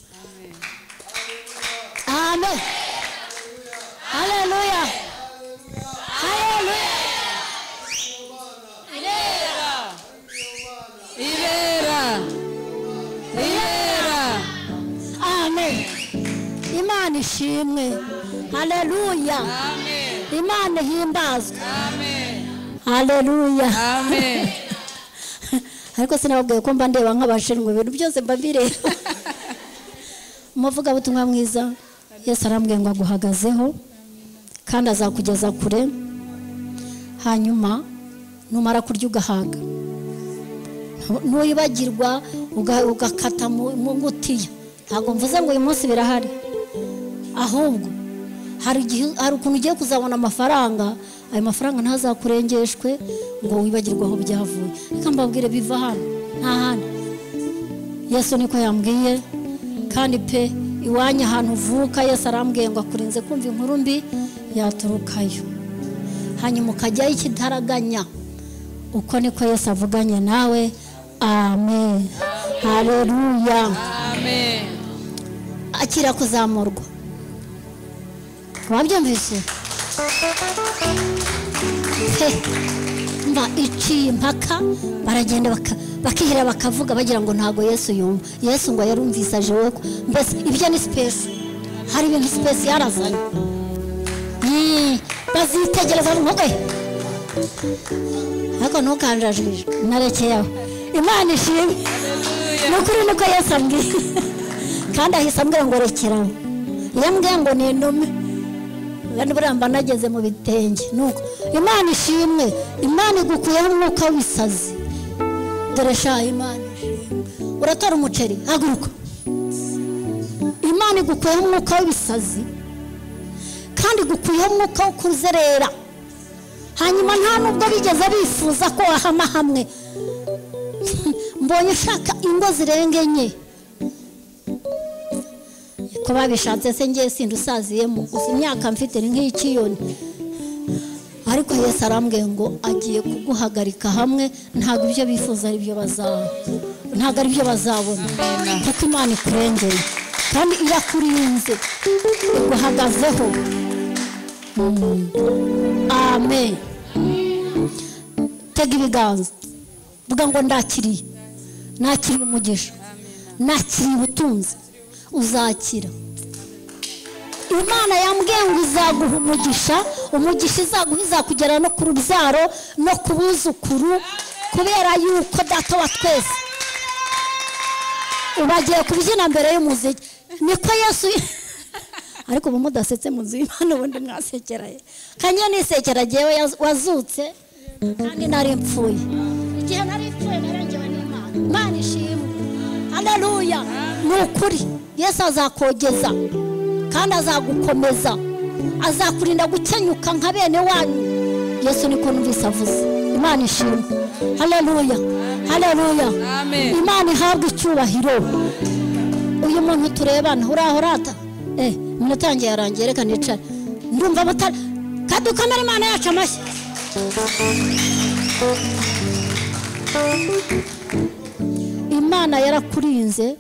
S1: amen haleluya haleluya irera amen Imana ishimwe haleluya Imana himbazwe haleluya ariko sinababwiye ko mba ndeba nk'abashinzwe ibintu byose mba mbireba umuvuga butumwa mwiza Yesu arambwiye ngo aguhagazeho kandi azakugeza kure hanyuma numara kurya ugahaga nuyibagirwa ugakata mu ngutiya ntabwo mvuze ngo uyu munsi birahari ahubwo hari ukuntu ugiye kuzabona amafaranga ayo mafaranga ntazakurengeshwe ngo wibagirwe aho byavuye reka mbabwire biva hano nta handi Yesu niko yambwiye kandi pe iwanyu ahantu uvuka Yesu arambwiye ngo akurinze kumva inkuru mbi yaturukayo hanyuma ukajyayo ikitaraganya uko niko Yesu avuganye nawe amen haleluya
S2: amen
S1: akira kuzamurwa wabyumvise mba iciye impaka baragenda bakihera bakavuga bagira ngo ntago Yesu yumva Yesu ngo yarumvise aje we mbese ibyo ni space hari ibintu space yarazanye bazitegereza nkoke ariko ntukanjajije narekeyeho Imana ishimwe nukuri niko Yesu ambwiye kandi ahise ambwira ngo rekeraho yambwiye ngo ni inome kandi buramba nageze mu bitenge nuko Imana ishimwe Imana igukuyeho umwuka w'isazi dore sha Imana ishimwe uratora umuceri haguruka Imana igukuyeho umwuka w'isazi kandi igukuyeho umwuka wo kuzerera hanyuma nta nubwo bigeze bifuza ko wahama hamwe mbonye ushaka ingo zirenga enye ko babishatse se ngiye sindusaziyemo gusa imyaka mfite ni nk'iy'ikiyoni ariko Yesu arambwiye ngo agiye kuguhagarika hamwe ntabwo ibyo bifuza ari byo ntabwo ari byo bazabona kuko Imana ikurengeye kandi irakurinze iguhagazeho. Amen. Tega ibiganza vuga ngo nakiriye umugisha, nakiriye ubutunzi, uzakira. Imana yambwiye ngo izaguha umugisha izaguha, izakugera no ku rubyaro no ku buzukuru, kubera yuko data wa twese ubagiye kubyina mbere y'umuziki. Niko Yesu ariko ubu mudasetse mu nzu y'Imana ubundi mwasekeraye. Kanye nisekera jewe wazutse kandi nari mpfuye. Igihe nari mpfuye narengewe n'Imana. Imana ishimwe. Haleluya. Ni ukuri Yesu azakogeza kandi azagukomeza, azakurinda gukenyuka nka bene wanyu. Yesu niko numvise avuze. Imana ishimwe. Haleluya. Haleluya.
S2: Amen.
S1: Imana ihabwe icyubahiro. Uyu muntu turebana uraho rata iminota yanjye yarangiye, reka nicare ndumva mutari kadukamera Imana yacu amashyi. Imana yarakurinze,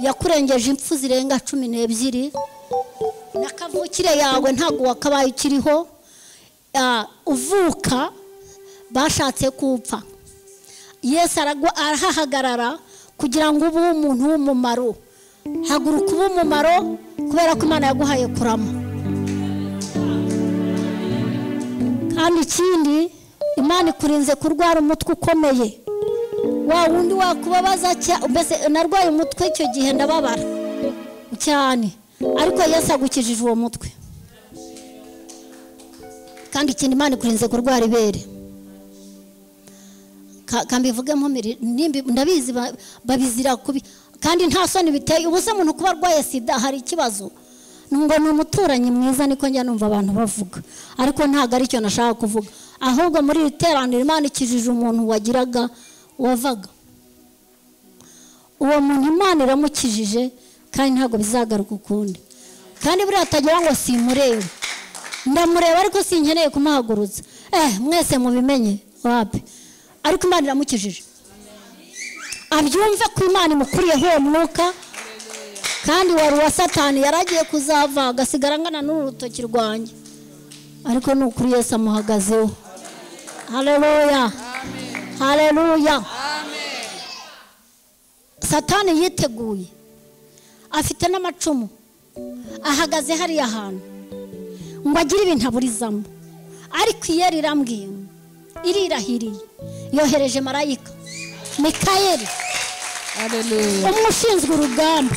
S1: yakurengeje impfu zirenga 12 nakavukire yawe ntago wakabaye ukiriho. Uvuka bashatse kupfa, Yesu arahahagarara kugira ngo ube umuntu w'umumaro. Haguruka ube umumaro kubera ko Imana yaguhaye kurama. Kandi ikindi, Imana ikurinze kurwara umutwe ukomeye, wa wundi wakubabaza mbese narwaye umutwe icyo gihe ndababara cyane, ariko Yesu agukijije uwo mutwe. Kandi ikindi, Imana ikurinze kurwara ibere. Kambivuge mpomeri ndabizi babizira kubi kandi nta soni biteye. Ubuse umuntu kuba arwaye sida hari ikibazo, ngo ni umuturanyi mwiza, niko njya numva abantu bavuga, ariko ntago ari cyo nashaka kuvuga. Ahubwo muri iri teraniro Imana ikijije umuntu wavaga uwo muntu, Imana iramukijije kandi ntago bizagaruka ukundi. Kandi buriya atagira ngo simurebe, ndamureba ariko sinkeneye kumuhagurutsa. Mwese mubimenye wapi, ariko Imana iramukijije. Abyumve ko Imana imukuriyeho uwo mwuka. Kandi wari wa Satani yaragiye kuzava agasigara ngana n'urutoki rwanjye, ariko ni ukuri Yesu amuhagazeho. Haleluya. Haleluya. Satani yiteguye, afite n'amacumu, ahagaze hariya hantu ngo agire ibintu aburizamo, ariko iyo rirambwiye irirahiriye yohereje marayika Mikayeli, umushinzwe urugamba,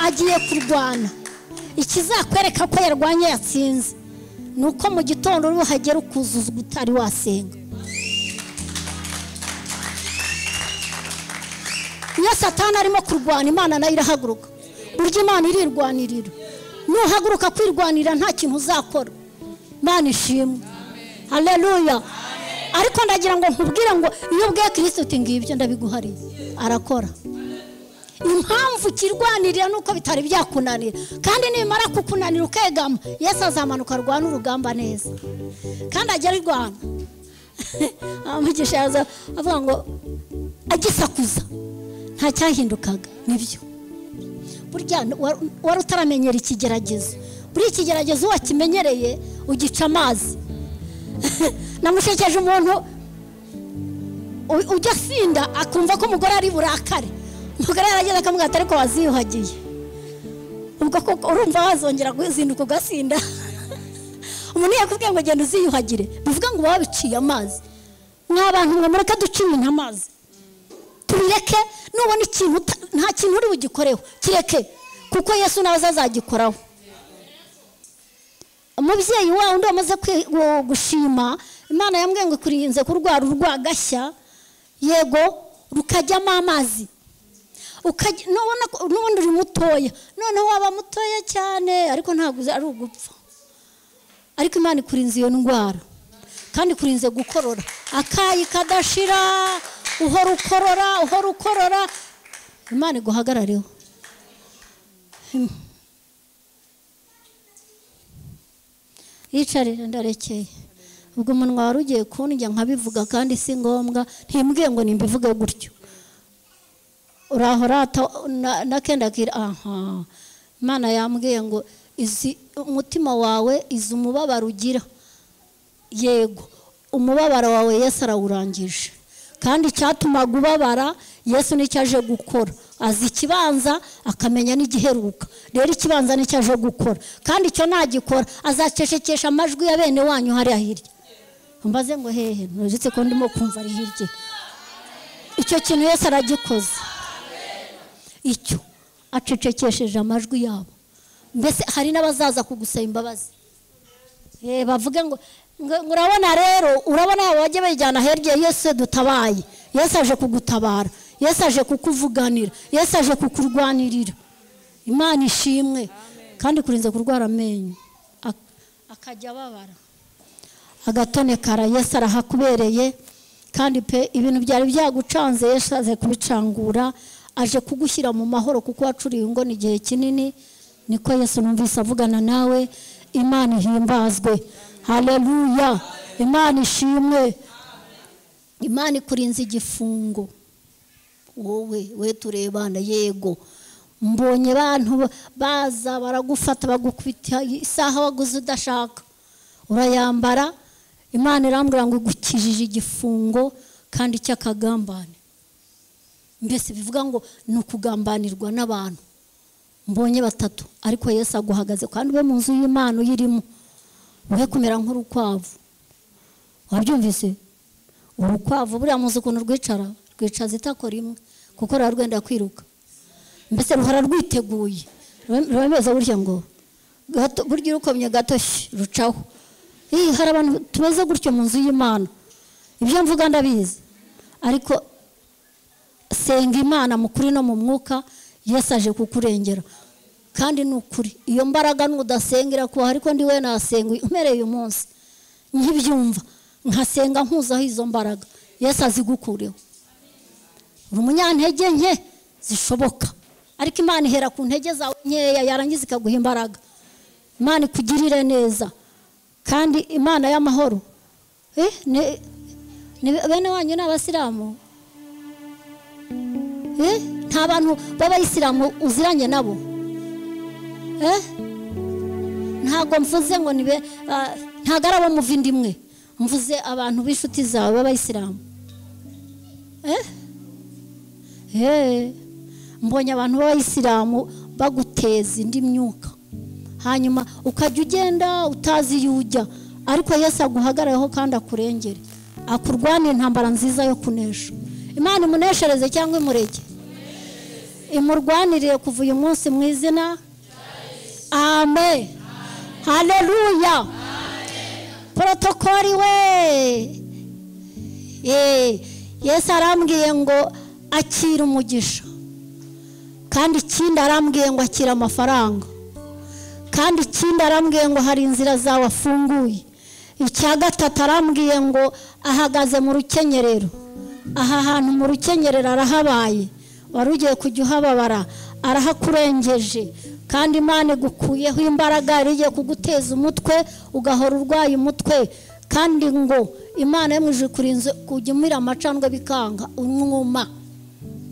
S1: agiye kurwana. Ikizakwereka ko yarwanye yatsinze nuko mu gitondo uri hagera ukuzuzwa utari wasenga. Iyo Satani arimo kurwana, Imana nayo irahaguruka. Burya Imana irirwanirira, nuhaguruka kwirwanira nta kintu uzakora. Imana ishimwe. Haleluya. Ariko ndagira ngo nkubwire ngo iyo ubwiye Kristo uti ngibyo ndabiguhariye, arakora. Impamvu kirwanirira nuko bitari byakunanira, kandi nimara kukunanira ukegama, Yesu azamanuka arwana urugamba neza kandi agera irwana. Amugisha yaza avuga ngo agisakuza nta cyahindukaga. Nibyo burya wari utaramenyera ikigeragezo. Buri ikigeragezo wakimenyereye ugica amazi. Namushekeje umuntu ujya sinda akumva ko umugore ari burakare, umugore yarageze akamubwira ariko waziyuhagiye, ubwo koko urumva wazongera guzinduka ugasinda. Umuntu yakubwiye ngo genda uziyuhagire, bivuga ngo wabiciye amazi. Mwabantu mwe mureka duciye amazi, tubireke. Nubona ikintu nta kintu uri bugikoreho kireke, kuko Yesu nawe azagikoraho. Umubyeyi wawe undi wamaze gushima, Imana yambwiye ngo kurinze kurwara urwagashya, yego rukajyamo amazi. N'ubundi uri mutoya, none waba mutoya cyane, ariko ntabwo ari ugupfa. Ariko Imana ikurinze iyo ndwara, kandi kurinze gukorora akayi kadashira, uhora ukorora. Imana iguhagarareho. yicarira ndarekeye ubwo umunwa wari ugiye kundya nkabivuga kandi si ngombwa ntimbwiye ngo nimbivuge gutyo urahorata nakenda kira aha Imana yambwiye ngo izi umutima wawe izi umubabaro ugira yego umubabaro wawe Yesu arawurangije kandi cyatumaga ubabara Yesu nicyo aje gukora azi ikibanza akamenya n'igiheruka rero ikibanza nicyo aje gukora kandi icyo nagikora azacecekesha amajwi ya bene wanyu hariya hirya mbaze ngo hehe nuretse ko ndimo kumva ari hirya icyo kintu Yesu aragikoze icyo acecekesheje amajwi yabo mbese hari n'abazaza kugusaba imbabazi bavuga ngo urabona rero urabona wajye bajyana hirya Yesu dutabaye Yesu aje kugutabara Yesu aje kukuvuganira Yesu aje kukurwanirira Imana ishimwe kandi kurinze kurwara amenyo akajya babara agatonekara Yesu arahakubereye kandi pe ibintu byari byagucanze Yesu aze kubicangura aje kugushyira mu mahoro kuko wacuriye ngo ni igihe kinini niko Yesu numvise avugana nawe Imana ihimbazwe haleluya Imana ishimwe Imana ikurinze igifungo wowe turebana yego mbonye abantu baza baragufata bagukubita isaha waguze udashaka urayambara Imana irambwira ngo igukijije igifungo kandi cy'akagambane mbese bivuga ngo ni ukugambanirwa n'abantu mbonye batatu ariko Yesu aguhagaze kandi ube mu nzu y'Imana uyirimo ube kumera nk'urukwavu wabyumvise urukwavu buriya muzi ukuntu rwicaza itako rimwe kuko rurarwenda kwiruka mbese ruhora rwiteguye rwemeza burya ngo burya urukomye gatoshye rucaho hari abantu tumeze gutyo mu nzu y'Imana ibyo mvuga ndabizi ariko senga Imana mu kuri no mu mwuka Yesu aje kukurengera kandi nukuri iyo mbaraga n'udasengera ko ariko ndi we nasenga umereye uyu munsi nkibyumva nkasenga nkuzaho izo mbaraga Yesu azigukureho umunyantege nke zishoboka ariko Imana ihera ku ntege zawe nkeya yarangiza ikaguha imbaraga Imana ikugirire neza kandi Imana y'amahoro bene wanyu n'abasilamu nta bantu b'abayisilamu uziranye nabo ntago mvuze ngo nibe ntago ari abo muva indimwe mvuze abantu b'inshuti zawe b'abayisilamu mbonye abantu b'abayisilamu baguteza indi myuka hanyuma ukajya ugenda utazi iyo ujya ariko Yesu aguhagarayeho kandi akurengere akurwanira intambara nziza yo kunesha Imana imuneshereze cyangwa imurege imurwanirire kuva uyu munsi mu izina amen haleluya protokoli we Yesu arambwiye ngo akira umugisha kandi ikindi arambwiye ngo akira amafaranga kandi ikindi arambwiye ngo hari inzira zawe afunguye icya gatatu arambwiye ngo ahagaze mu rukenyerero aha hantu mu rukenyerero arahabaye wari ugiye kujya uhababara arahakurengeje kandi Imana igukuyeho imbaraga rigiye kuguteza umutwe ugahora urwaye umutwe kandi ngo Imana yamuje kurinze kujya umira amacandwe bikanga umwuma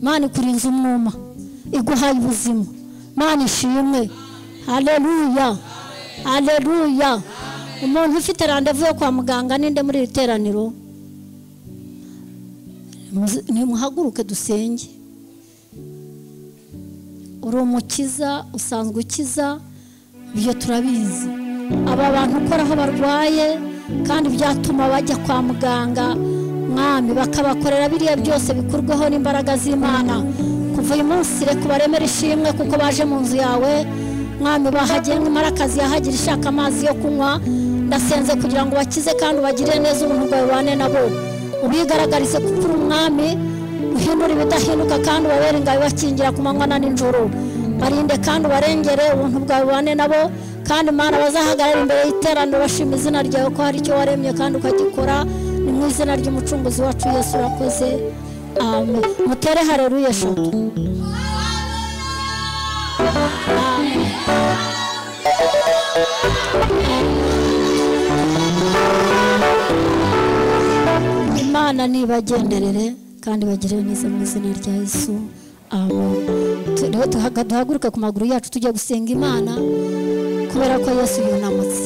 S1: Imana ikurinze umwuma iguhaye ubuzima Imana ishimwe haleluya haleluya umuntu ufite randevu yo kwa muganga ninde muri iri teraniro nimuhaguruke dusenge uri umukiza usanzwe ukiza ibyo turabizi aba bantu ukora aho barwaye kandi byatuma bajya kwa muganga mwami bakabakorera biriya byose bikurweho n'imbaraga z'Imana kuva uyu munsi reka ubaremere ishimwe kuko baje mu nzu yawe mwami bahagenwe marakazi yahagira ishaka amazi yo kunywa ndasenze kugira ngo bakize kandi bagire neza ubuntu bwawe bane nabo ubigaragarize kuko uri umwami uhindura ibidahinduka kandi ubabere ingabe bakingira ku manywa na nijoro barinde kandi ubarengere ubuntu bwawe bane nabo kandi Imana bazahagarara imbere y'iteraniro bashima izina ryawe ko hari icyo waremye kandi ukagikora ni mu izina ry'umucunguzi wacu Yesu urakoze amen mutere haleluya eshatu amen Imana nibagenderere kandi bagirire neza mu izina rya Yesu. Amen. Rero duhaguruka ku maguru yacu tujya gusenga Imana kubera ko Yesu yunamutse.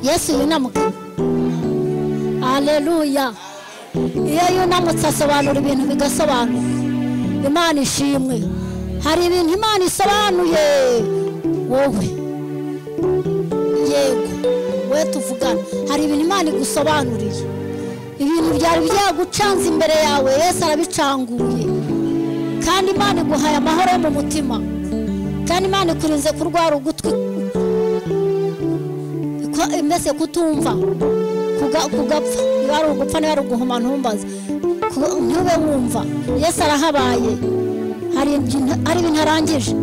S1: Yesu yunamuka. Haleluya. Iyo yunamutse asobanura ibintu bigasobanuka. Imana ishimwe. Hari ibintu Imana isobanuye wowe. Yego we tuvugana. Hari ibintu Imana igusobanuriye. Ibintu byari byagucanze imbere yawe Yesu arabicanguye. Kandi Imana iguhaye amahoro mu mutima. Kandi Imana ikurinze kurwara ugutwi. Mbese kutumva kugapfa bari ugupfa n'ari uguhuma ntumbaze ntube wumva. Yesu arahabaye. Hari ibintu arangije.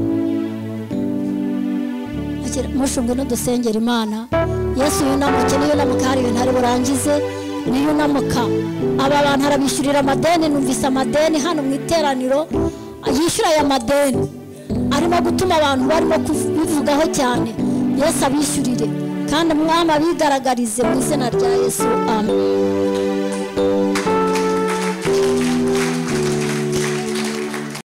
S1: Mushunge no dusengera Imana. Yesu yunamuke niyo namuka hari ibintu ari burangize niyo namuka. Aba bantu arabishyurira amadeni. Numvise amadeni hano mu iteraniro yishyura aya madeni arimo gutuma abantu barimo kubivugaho cyane. Yesu abishyurire kandi umwami abigaragarize mu izina rya Yesu. Amen.